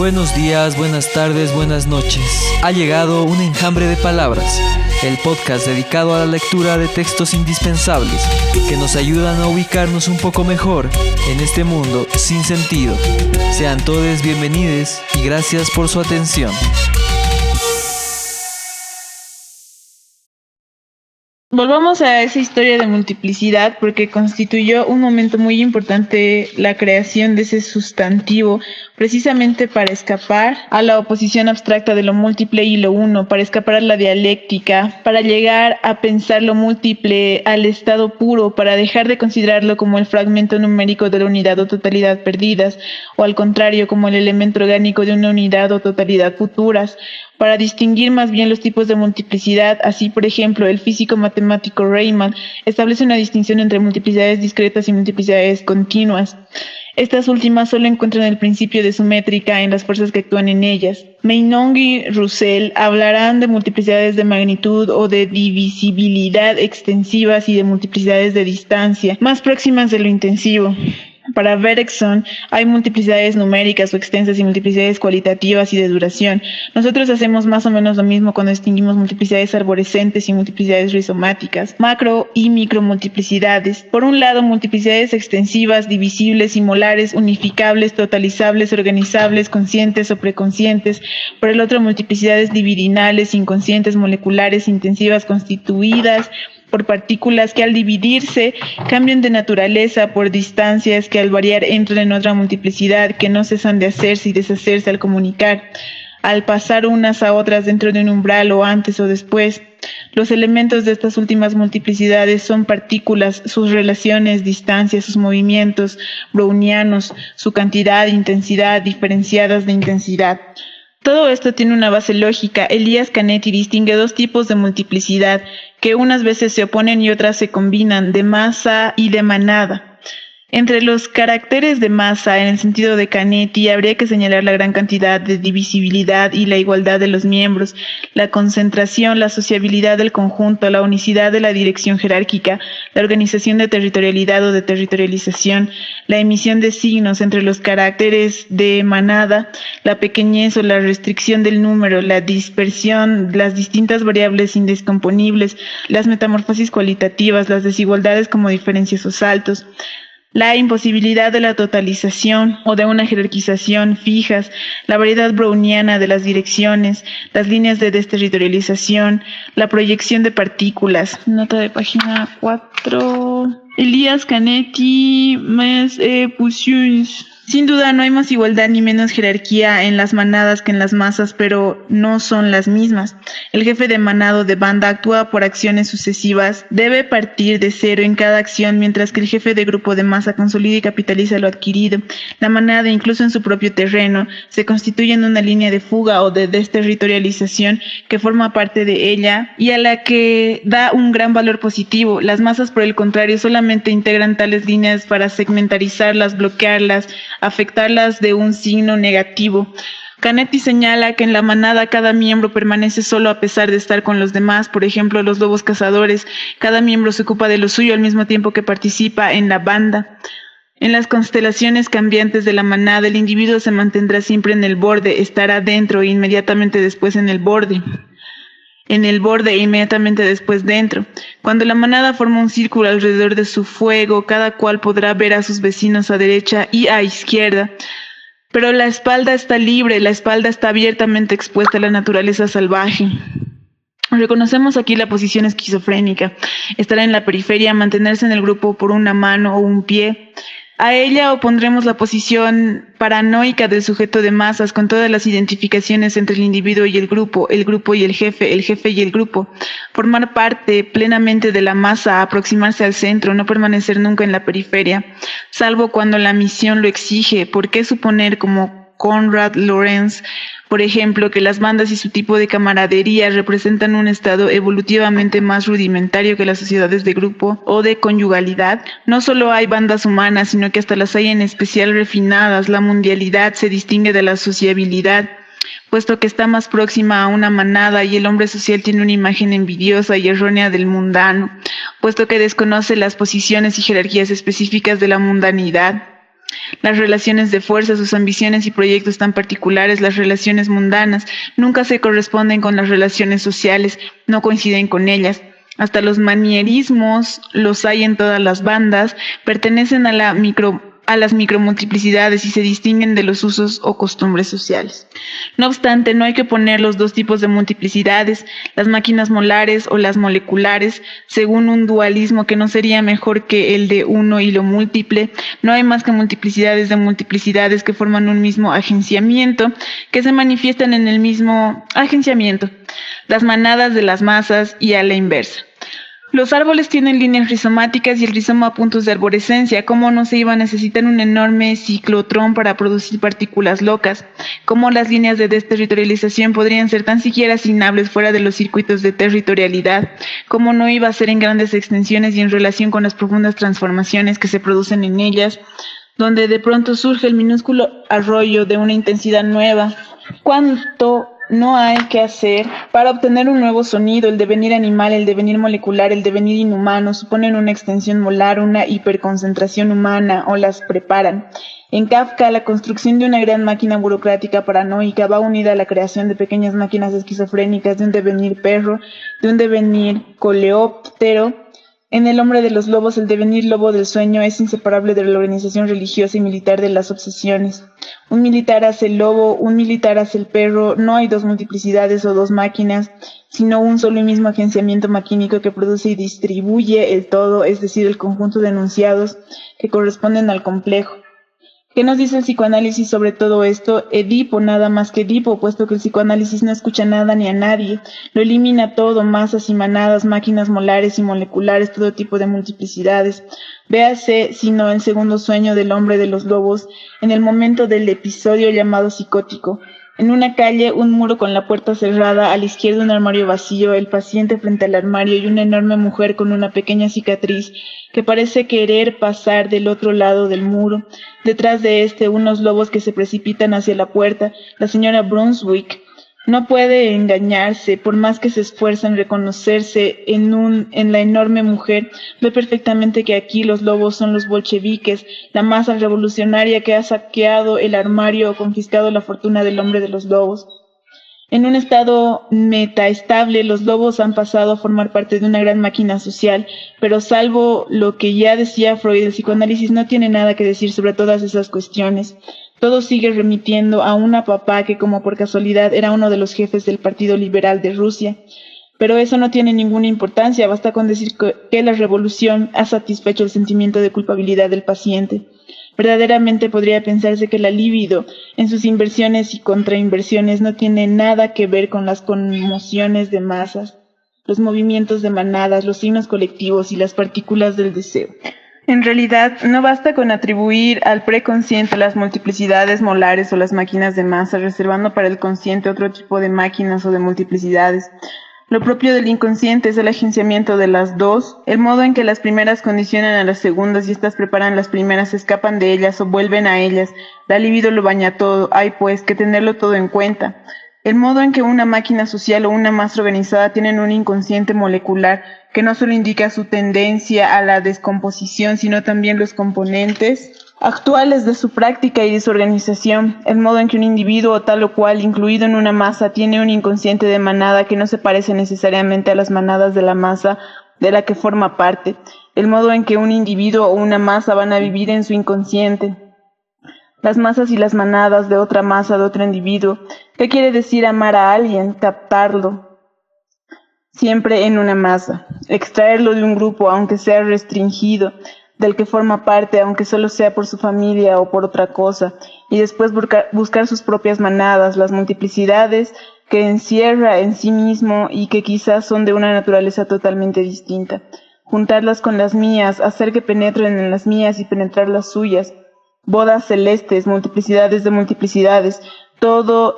Buenos días, buenas tardes, buenas noches. Ha llegado un enjambre de palabras, el podcast dedicado a la lectura de textos indispensables que nos ayudan a ubicarnos un poco mejor en este mundo sin sentido. Sean todos bienvenidos y gracias por su atención. Volvamos a esa historia de multiplicidad porque constituyó un momento muy importante la creación de ese sustantivo, precisamente para escapar a la oposición abstracta de lo múltiple y lo uno, para escapar a la dialéctica, para llegar a pensar lo múltiple al estado puro, para dejar de considerarlo como el fragmento numérico de la unidad o totalidad perdidas, o al contrario, como el elemento orgánico de una unidad o totalidad futuras, para distinguir más bien los tipos de multiplicidad. Así, por ejemplo, el físico matemático Riemann establece una distinción entre multiplicidades discretas y multiplicidades continuas. Estas últimas solo encuentran el principio de su métrica en las fuerzas que actúan en ellas. Meinong y Roussel hablarán de multiplicidades de magnitud o de divisibilidad extensivas y de multiplicidades de distancia, más próximas de lo intensivo. Para Bergson hay multiplicidades numéricas o extensas y multiplicidades cualitativas y de duración. Nosotros hacemos más o menos lo mismo cuando distinguimos multiplicidades arborescentes y multiplicidades rizomáticas, macro y micromultiplicidades. Por un lado, multiplicidades extensivas, divisibles y molares, unificables, totalizables, organizables, conscientes o preconscientes. Por el otro, multiplicidades dividinales, inconscientes, moleculares, intensivas, constituidas por partículas que al dividirse cambian de naturaleza por distancias que al variar entran en otra multiplicidad, que no cesan de hacerse y deshacerse al comunicar, al pasar unas a otras dentro de un umbral o antes o después. Los elementos de estas últimas multiplicidades son partículas, sus relaciones, distancias, sus movimientos brownianos, su cantidad, intensidad, diferenciadas de intensidad. Todo esto tiene una base lógica. Elias Canetti distingue dos tipos de multiplicidad que unas veces se oponen y otras se combinan, de masa y de manada. Entre los caracteres de masa, en el sentido de Canetti, habría que señalar la gran cantidad de divisibilidad y la igualdad de los miembros, la concentración, la sociabilidad del conjunto, la unicidad de la dirección jerárquica, la organización de territorialidad o de territorialización, la emisión de signos. Entre los caracteres de manada, la pequeñez o la restricción del número, la dispersión, las distintas variables indescomponibles, las metamorfosis cualitativas, las desigualdades como diferencias o saltos, la imposibilidad de la totalización o de una jerarquización fijas, la variedad browniana de las direcciones, las líneas de desterritorialización, la proyección de partículas. Nota de página 4. Elias Canetti, mes Puissions. Sin duda no hay más igualdad ni menos jerarquía en las manadas que en las masas, pero no son las mismas. El jefe de manado de banda actúa por acciones sucesivas, debe partir de cero en cada acción, mientras que el jefe de grupo de masa consolida y capitaliza lo adquirido. La manada, incluso en su propio terreno, se constituye en una línea de fuga o de desterritorialización que forma parte de ella y a la que da un gran valor positivo. Las masas, por el contrario, solamente integran tales líneas para segmentarizarlas, bloquearlas, afectarlas de un signo negativo. Canetti señala que en la manada cada miembro permanece solo a pesar de estar con los demás. Por ejemplo, los lobos cazadores, cada miembro se ocupa de lo suyo al mismo tiempo que participa en la banda. En las constelaciones cambiantes de la manada, el individuo se mantendrá siempre en el borde, estará dentro e inmediatamente después en el borde e inmediatamente después dentro. Cuando la manada forma un círculo alrededor de su fuego, cada cual podrá ver a sus vecinos a derecha y a izquierda. Pero la espalda está libre, la espalda está abiertamente expuesta a la naturaleza salvaje. Reconocemos aquí la posición esquizofrénica, estar en la periferia, mantenerse en el grupo por una mano o un pie. A ella opondremos la posición paranoica del sujeto de masas, con todas las identificaciones entre el individuo y el grupo y el jefe y el grupo. Formar parte plenamente de la masa, aproximarse al centro, no permanecer nunca en la periferia, salvo cuando la misión lo exige. ¿Por qué suponer, como Konrad Lorenz, por ejemplo, que las bandas y su tipo de camaradería representan un estado evolutivamente más rudimentario que las sociedades de grupo o de conyugalidad? No solo hay bandas humanas, sino que hasta las hay en especial refinadas. La mundialidad se distingue de la sociabilidad, puesto que está más próxima a una manada, y el hombre social tiene una imagen envidiosa y errónea del mundano, puesto que desconoce las posiciones y jerarquías específicas de la mundanidad. Las relaciones de fuerza, sus ambiciones y proyectos tan particulares, las relaciones mundanas, nunca se corresponden con las relaciones sociales, no coinciden con ellas. Hasta los manierismos los hay en todas las bandas, pertenecen a las micromultiplicidades y se distinguen de los usos o costumbres sociales. No obstante, no hay que oponer los dos tipos de multiplicidades, las máquinas molares o las moleculares, según un dualismo que no sería mejor que el de uno y lo múltiple. No hay más que multiplicidades de multiplicidades que forman un mismo agenciamiento, que se manifiestan en el mismo agenciamiento, las manadas de las masas y a la inversa. Los árboles tienen líneas rizomáticas y el rizoma puntos de arborescencia. ¿Cómo no se iba a necesitar un enorme ciclotrón para producir partículas locas? ¿Cómo las líneas de desterritorialización podrían ser tan siquiera asignables fuera de los circuitos de territorialidad? ¿Cómo no iba a ser en grandes extensiones y en relación con las profundas transformaciones que se producen en ellas, donde de pronto surge el minúsculo arroyo de una intensidad nueva? ¿Cuánto no hay que hacer para obtener un nuevo sonido? El devenir animal, el devenir molecular, el devenir inhumano suponen una extensión molar, una hiperconcentración humana, o las preparan. En Kafka, la construcción de una gran máquina burocrática paranoica va unida a la creación de pequeñas máquinas esquizofrénicas, de un devenir perro, de un devenir coleóptero. En El hombre de los lobos, el devenir lobo del sueño es inseparable de la organización religiosa y militar de las obsesiones. Un militar hace el lobo, un militar hace el perro. No hay dos multiplicidades o dos máquinas, sino un solo y mismo agenciamiento maquínico que produce y distribuye el todo, es decir, el conjunto de enunciados que corresponden al complejo. ¿Qué nos dice el psicoanálisis sobre todo esto? Edipo, nada más que Edipo, puesto que el psicoanálisis no escucha nada ni a nadie, lo elimina todo, masas y manadas, máquinas molares y moleculares, todo tipo de multiplicidades. Véase, sino el segundo sueño del hombre de los lobos, en el momento del episodio llamado psicótico. En una calle, un muro con la puerta cerrada, a la izquierda un armario vacío, el paciente frente al armario y una enorme mujer con una pequeña cicatriz que parece querer pasar del otro lado del muro. Detrás de unos lobos que se precipitan hacia la puerta. La señora Brunswick no puede engañarse, por más que se esfuerza en reconocerse en la enorme mujer, ve perfectamente que aquí los lobos son los bolcheviques, la masa revolucionaria que ha saqueado el armario o confiscado la fortuna del hombre de los lobos. En un estado metaestable, los lobos han pasado a formar parte de una gran máquina social, pero salvo lo que ya decía Freud, el psicoanálisis no tiene nada que decir sobre todas esas cuestiones. Todo sigue remitiendo a una papá que, como por casualidad, era uno de los jefes del Partido Liberal de Rusia. Pero eso no tiene ninguna importancia, basta con decir que la revolución ha satisfecho el sentimiento de culpabilidad del paciente. Verdaderamente podría pensarse que la libido, en sus inversiones y contrainversiones, no tiene nada que ver con las conmociones de masas, los movimientos de manadas, los signos colectivos y las partículas del deseo. En realidad, no basta con atribuir al preconsciente las multiplicidades molares o las máquinas de masa, reservando para el consciente otro tipo de máquinas o de multiplicidades. Lo propio del inconsciente es el agenciamiento de las dos, el modo en que las primeras condicionan a las segundas y estas preparan las primeras, escapan de ellas o vuelven a ellas. La libido lo baña todo, hay pues que tenerlo todo en cuenta. El modo en que una máquina social o una masa organizada tienen un inconsciente molecular que no solo indica su tendencia a la descomposición, sino también los componentes actuales de su práctica y de su organización. El modo en que un individuo tal o cual, incluido en una masa, tiene un inconsciente de manada que no se parece necesariamente a las manadas de la masa de la que forma parte. El modo en que un individuo o una masa van a vivir en su inconsciente. Las masas y las manadas de otra masa, de otro individuo. ¿Qué quiere decir amar a alguien? Captarlo. Siempre en una masa. Extraerlo de un grupo, aunque sea restringido, del que forma parte, aunque solo sea por su familia o por otra cosa. Y después buscar sus propias manadas, las multiplicidades que encierra en sí mismo y que quizás son de una naturaleza totalmente distinta. Juntarlas con las mías, hacer que penetren en las mías y penetrar las suyas. Bodas celestes, multiplicidades de multiplicidades, todo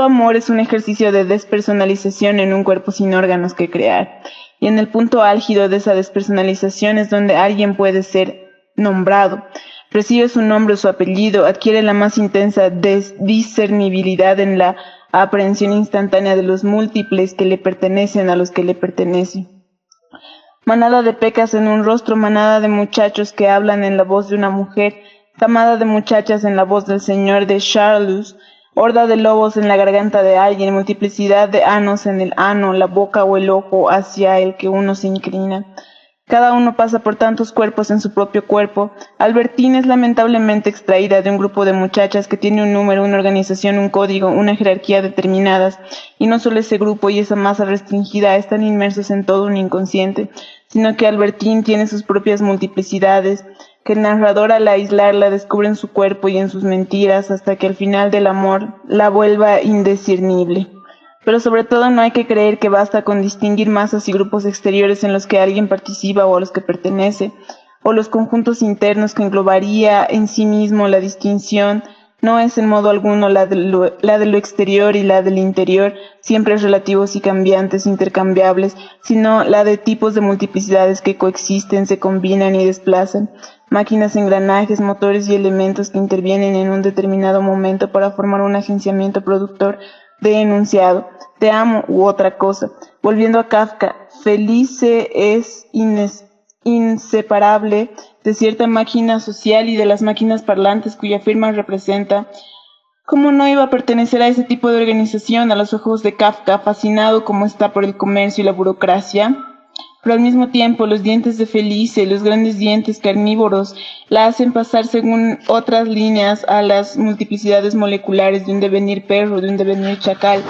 amor es un ejercicio de despersonalización en un cuerpo sin órganos que crear. Y en el punto álgido de esa despersonalización es donde alguien puede ser nombrado. Recibe su nombre o su apellido, adquiere la más intensa discernibilidad en la aprehensión instantánea de los múltiples que le pertenecen a los que le pertenecen. Manada de pecas en un rostro, manada de muchachos que hablan en la voz de una mujer, camada de muchachas en la voz del señor de Charlus, horda de lobos en la garganta de alguien, multiplicidad de anos en el ano, la boca o el ojo hacia el que uno se inclina. Cada uno pasa por tantos cuerpos en su propio cuerpo. Albertina es lamentablemente extraída de un grupo de muchachas que tiene un número, una organización, un código, una jerarquía determinadas, y no solo ese grupo y esa masa restringida están inmersos en todo un inconsciente, sino que Albertín tiene sus propias multiplicidades, que el narrador al aislarla descubre en su cuerpo y en sus mentiras hasta que al final del amor la vuelva indiscernible. Pero sobre todo no hay que creer que basta con distinguir masas y grupos exteriores en los que alguien participa o a los que pertenece, o los conjuntos internos que englobaría en sí mismo la distinción. No es en modo alguno la de lo exterior y la del interior, siempre relativos y cambiantes, intercambiables, sino la de tipos de multiplicidades que coexisten, se combinan y desplazan, máquinas, engranajes, motores y elementos que intervienen en un determinado momento para formar un agenciamiento productor de enunciado, te amo u otra cosa. Volviendo a Kafka, Felice es inseparable de cierta máquina social y de las máquinas parlantes cuya firma representa. ¿Cómo no iba a pertenecer a ese tipo de organización a los ojos de Kafka, fascinado como está por el comercio y la burocracia? Pero al mismo tiempo los dientes de Felice, los grandes dientes carnívoros, la hacen pasar según otras líneas a las multiplicidades moleculares de un devenir perro, de un devenir chacal.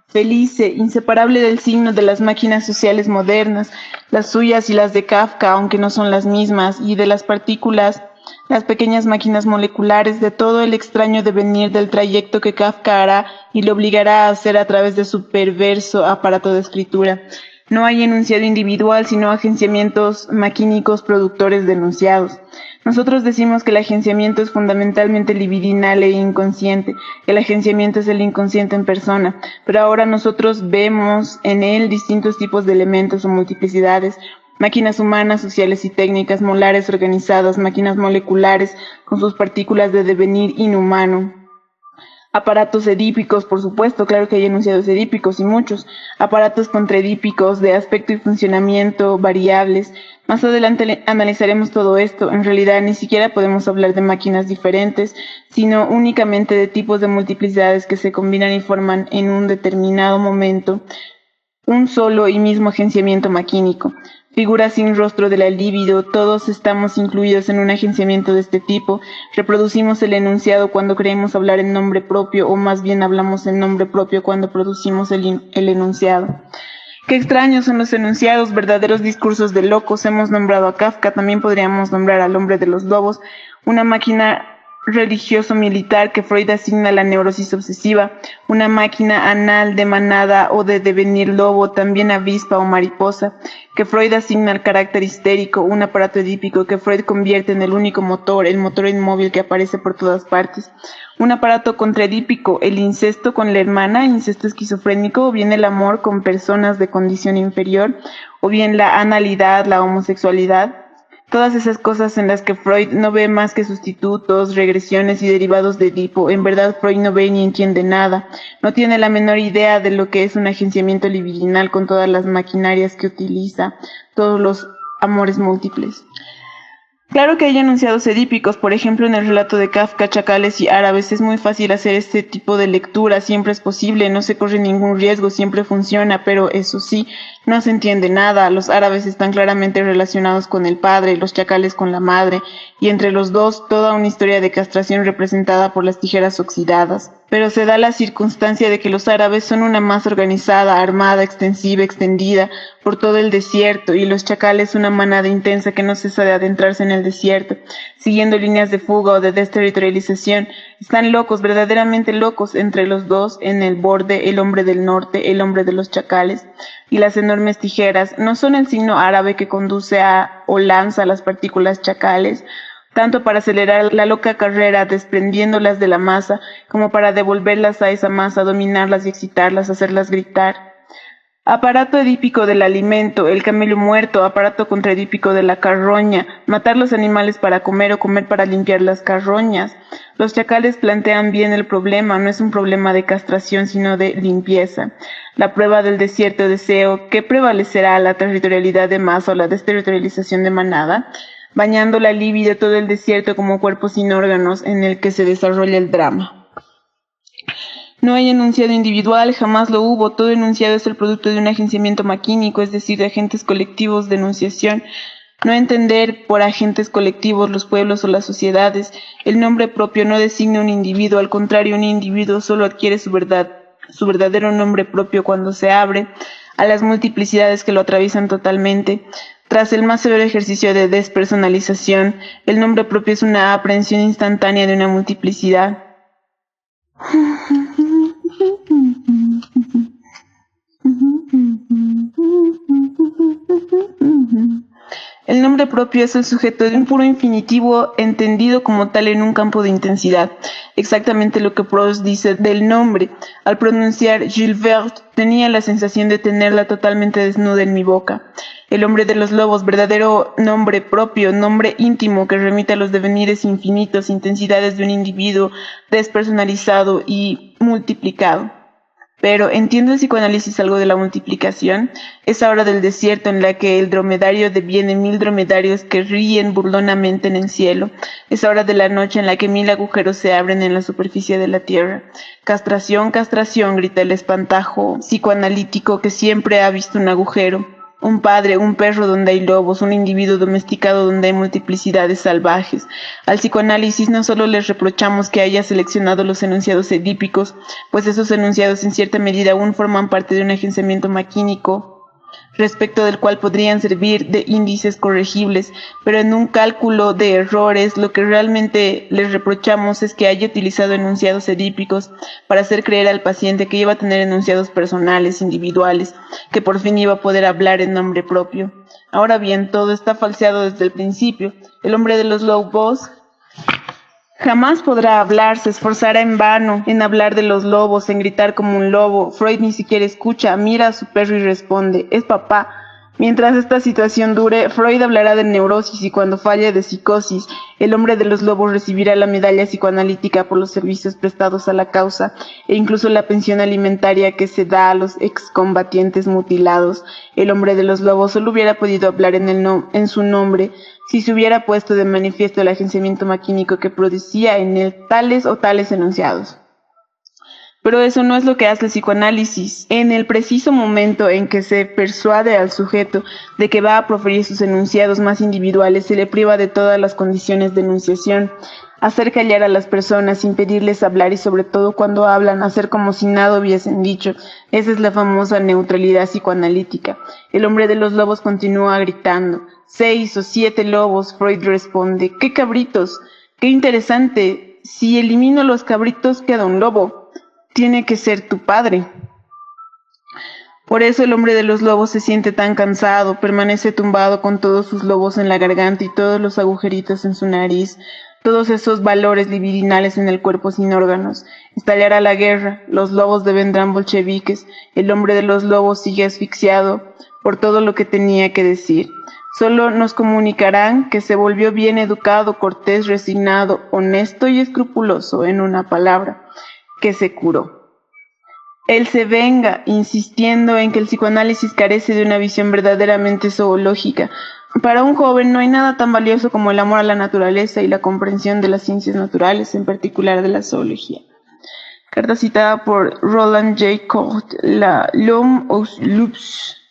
Felice, inseparable del signo de las máquinas sociales modernas, las suyas y las de Kafka, aunque no son las mismas, y de las partículas, las pequeñas máquinas moleculares, de todo el extraño devenir del trayecto que Kafka hará y le obligará a hacer a través de su perverso aparato de escritura. No hay enunciado individual, sino agenciamientos maquínicos productores de enunciados. Nosotros decimos que el agenciamiento es fundamentalmente libidinal e inconsciente. El agenciamiento es el inconsciente en persona, pero ahora nosotros vemos en él distintos tipos de elementos o multiplicidades, máquinas humanas, sociales y técnicas, molares organizadas, máquinas moleculares con sus partículas de devenir inhumano. Aparatos edípicos, por supuesto, claro que hay enunciados edípicos y muchos. Aparatos contraedípicos de aspecto y funcionamiento variables. Más adelante analizaremos todo esto. En realidad ni siquiera podemos hablar de máquinas diferentes, sino únicamente de tipos de multiplicidades que se combinan y forman en un determinado momento un solo y mismo agenciamiento maquínico. Figuras sin rostro de la libido, todos estamos incluidos en un agenciamiento de este tipo. Reproducimos el enunciado cuando creemos hablar en nombre propio, o más bien hablamos en nombre propio cuando producimos el enunciado. Qué extraños son los enunciados, verdaderos discursos de locos. Hemos nombrado a Kafka, también podríamos nombrar al hombre de los lobos, una máquina religioso-militar que Freud asigna a la neurosis obsesiva, una máquina anal de manada o de devenir lobo, también avispa o mariposa, que Freud asigna al carácter histérico, un aparato edípico que Freud convierte en el único motor, el motor inmóvil que aparece por todas partes, un aparato contraedípico, el incesto con la hermana, incesto esquizofrénico, o bien el amor con personas de condición inferior, o bien la analidad, la homosexualidad. Todas esas cosas en las que Freud no ve más que sustitutos, regresiones y derivados de Edipo. En verdad Freud no ve ni entiende nada. No tiene la menor idea de lo que es un agenciamiento libidinal con todas las maquinarias que utiliza, todos los amores múltiples. Claro que hay enunciados edípicos, por ejemplo en el relato de Kafka, Chacales y Árabes. Es muy fácil hacer este tipo de lectura, siempre es posible, no se corre ningún riesgo, siempre funciona, pero eso sí, no se entiende nada. Los árabes están claramente relacionados con el padre, los chacales con la madre, y entre los dos toda una historia de castración representada por las tijeras oxidadas. Pero se da la circunstancia de que los árabes son una masa organizada, armada, extensiva, extendida por todo el desierto, y los chacales una manada intensa que no cesa de adentrarse en el desierto, siguiendo líneas de fuga o de desterritorialización. Están locos, verdaderamente locos, entre los dos, en el borde, el hombre del norte, el hombre de los chacales, y las enormes tijeras no son el signo árabe que conduce a o lanza las partículas chacales, tanto para acelerar la loca carrera desprendiéndolas de la masa, como para devolverlas a esa masa, dominarlas y excitarlas, hacerlas gritar. Aparato edípico del alimento, el camello muerto, aparato contraedípico de la carroña, matar los animales para comer o comer para limpiar las carroñas. Los chacales plantean bien el problema, no es un problema de castración sino de limpieza. La prueba del desierto deseo, ¿qué prevalecerá, la territorialidad de masa o la desterritorialización de manada? Bañando la libido todo el desierto como cuerpo sin órganos en el que se desarrolla el drama. No hay enunciado individual, jamás lo hubo, todo enunciado es el producto de un agenciamiento maquínico, es decir, de agentes colectivos de enunciación. No entender por agentes colectivos los pueblos o las sociedades. El nombre propio no designa un individuo, al contrario, un individuo solo adquiere su verdadero nombre propio cuando se abre a las multiplicidades que lo atraviesan totalmente. Tras el más severo ejercicio de despersonalización, el nombre propio es una aprehensión instantánea de una multiplicidad. El nombre propio es el sujeto de un puro infinitivo entendido como tal en un campo de intensidad. Exactamente lo que Proust dice del nombre. Al pronunciar Gilbert tenía la sensación de tenerla totalmente desnuda en mi boca. El hombre de los lobos, verdadero nombre propio, nombre íntimo que remite a los devenires infinitos, intensidades de un individuo despersonalizado y multiplicado. Pero, ¿entiende el psicoanálisis algo de la multiplicación? Esa hora del desierto en la que el dromedario deviene 1000 dromedarios que ríen burlonamente en el cielo. Esa hora de la noche en la que 1000 agujeros se abren en la superficie de la tierra. Castración, castración, grita el espantajo psicoanalítico que siempre ha visto un agujero. Un padre, un perro donde hay lobos, un individuo domesticado donde hay multiplicidades salvajes. Al psicoanálisis no solo les reprochamos que haya seleccionado los enunciados edípicos, pues esos enunciados en cierta medida aún forman parte de un agenciamiento maquínico, respecto del cual podrían servir de índices corregibles, pero en un cálculo de errores lo que realmente les reprochamos es que haya utilizado enunciados edípicos para hacer creer al paciente que iba a tener enunciados personales, individuales, que por fin iba a poder hablar en nombre propio. Ahora bien, todo está falseado desde el principio. El hombre de los lobos jamás podrá hablar, se esforzará en vano en hablar de los lobos, en gritar como un lobo. Freud ni siquiera escucha, mira a su perro y responde, es papá. Mientras esta situación dure, Freud hablará de neurosis y cuando falle de psicosis, el hombre de los lobos recibirá la medalla psicoanalítica por los servicios prestados a la causa e incluso la pensión alimentaria que se da a los excombatientes mutilados. El hombre de los lobos solo hubiera podido hablar en su nombre si se hubiera puesto de manifiesto el agenciamiento maquínico que producía en él tales o tales enunciados. Pero eso no es lo que hace el psicoanálisis. En el preciso momento en que se persuade al sujeto de que va a proferir sus enunciados más individuales, se le priva de todas las condiciones de enunciación, hacer callar a las personas, impedirles hablar y sobre todo cuando hablan, hacer como si nada hubiesen dicho. Esa es la famosa neutralidad psicoanalítica. El hombre de los lobos continúa gritando. 6 o 7 lobos, Freud responde. ¡Qué cabritos! ¡Qué interesante! Si elimino los cabritos queda un lobo. Tiene que ser tu padre. Por eso el hombre de los lobos se siente tan cansado, permanece tumbado con todos sus lobos en la garganta y todos los agujeritos en su nariz, todos esos valores libidinales en el cuerpo sin órganos. Estallará la guerra, los lobos devendrán bolcheviques, el hombre de los lobos sigue asfixiado por todo lo que tenía que decir. Solo nos comunicarán que se volvió bien educado, cortés, resignado, honesto y escrupuloso, en una palabra, que se curó. Él se venga, insistiendo en que el psicoanálisis carece de una visión verdaderamente zoológica. Para un joven no hay nada tan valioso como el amor a la naturaleza y la comprensión de las ciencias naturales, en particular de la zoología. Carta citada por Roland J. Court, L'Homme aux Loups.